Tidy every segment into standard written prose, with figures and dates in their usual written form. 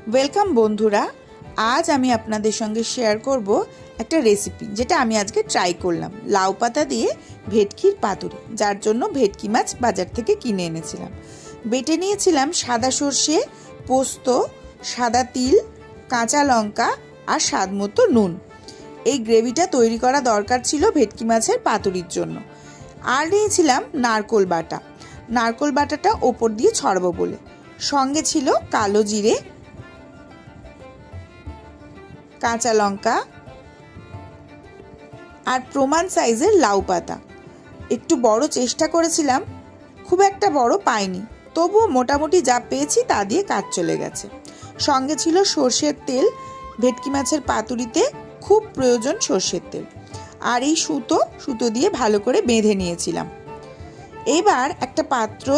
Welcome বন্ধুরা, আজ আমি আপনাদের সঙ্গে শেয়ার করব একটা রেসিপি যেটা আমি আজকে ট্রাই করলাম। লাউ পাতা দিয়ে ভেটকির পাতুরি, যার জন্য ভেটকি মাছ বাজার থেকে কিনে এনেছিলাম। বেটে নিয়েছিলাম সাদা সর্ষে, পোস্ত, সাদা তিল, কাঁচা লঙ্কা আর স্বাদ মতো নুন। এই গ্রেভিটা তৈরি করা দরকার ছিল ভেটকি মাছের পাতুরির জন্য। আর নিয়েছিলাম নারকোল বাটা। নারকোল বাটাটা ওপর দিয়ে ছড়াবো বলে। সঙ্গে ছিল কালো জিরে, কাঁচা লঙ্কা আর প্রমাণ সাইজের লাউ পাতা। একটু বড় চেষ্টা করেছিলাম, খুব একটা বড় পাইনি, তবুও মোটামুটি যা পেয়েছি তা দিয়ে কাজ চলে গেছে। সঙ্গে ছিল সর্ষের তেল। ভেটকি মাছের পাতুরিতে খুব প্রয়োজন সর্ষের তেল। আর এই সুতো দিয়ে ভালো করে বেঁধে নিয়েছিলাম। এবার একটা পাত্রে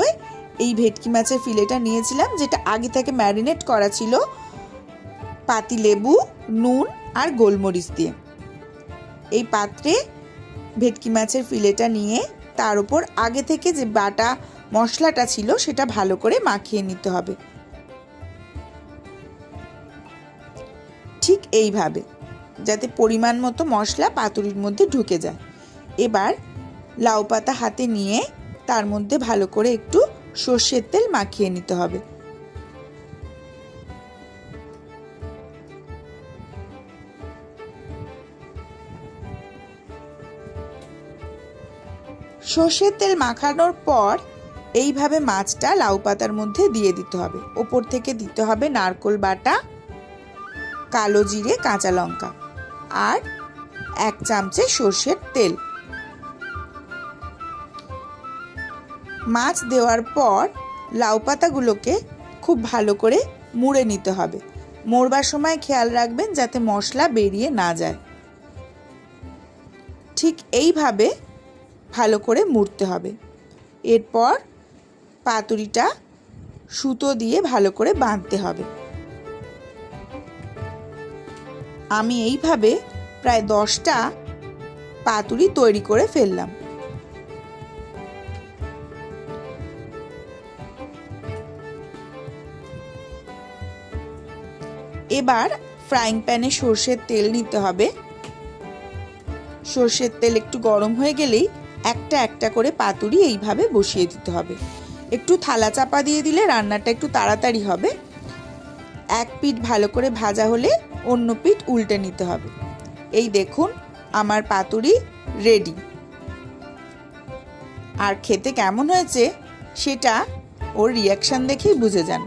এই ভেটকি মাছের ফিলেটা নিয়েছিলাম, যেটা আগে থেকে ম্যারিনেট করা ছিল পাতিলেবু, নুন আর গোলমরিচ দিয়ে। এই পাত্রে ভেটকি মাছের ফিলেটা নিয়ে তার উপর আগে থেকে যে বাটা মশলাটা ছিল সেটা ভালো করে মাখিয়ে নিতে হবে, ঠিক এইভাবে, যাতে পরিমাণ মতো মশলা পাতুরির মধ্যে ঢুকে যায়। এবার লাউ পাতা হাতে নিয়ে তার মধ্যে ভালো করে একটু সর্ষের তেল মাখিয়ে নিতে হবে। সর্ষের তেল মাখানোর পর এইভাবে মাছটা লাউ পাতার মধ্যে দিয়ে দিতে হবে। ওপর থেকে দিতে হবে নারকোল বাটা, কালো জিরে, কাঁচা লঙ্কা আর 1 চামচে সর্ষের তেল। মাছ দেওয়ার পর লাউ পাতাগুলোকে খুব ভালো করে মুড়ে নিতে হবে। মোড়বার সময় খেয়াল রাখবেন যাতে মশলা বেরিয়ে না যায়। ঠিক এইভাবে ভালো করে মুড়তে হবে। এরপর পাতুরিটা সুতো দিয়ে ভালো করে বাঁধতে হবে। আমি এইভাবে প্রায় 10টা পাতুরি তৈরি করে ফেললাম। এবার ফ্রাইং প্যানে সর্ষের তেল নিতে হবে। সর্ষের তেল একটু গরম হয়ে গেলেই একটা একটা করে পাতুরি এইভাবে বসিয়ে দিতে হবে। একটু থালা চাপা দিয়ে দিলে রান্নাটা একটু তাড়াতাড়ি হবে। এক পিঠ ভালো করে ভাজা হলে অন্য পিঠ উল্টে নিতে হবে। এই দেখুন, আমার পাতুরি রেডি। আর খেতে কেমন হয়েছে সেটা ওর রিয়াকশন দেখেই বুঝে যান।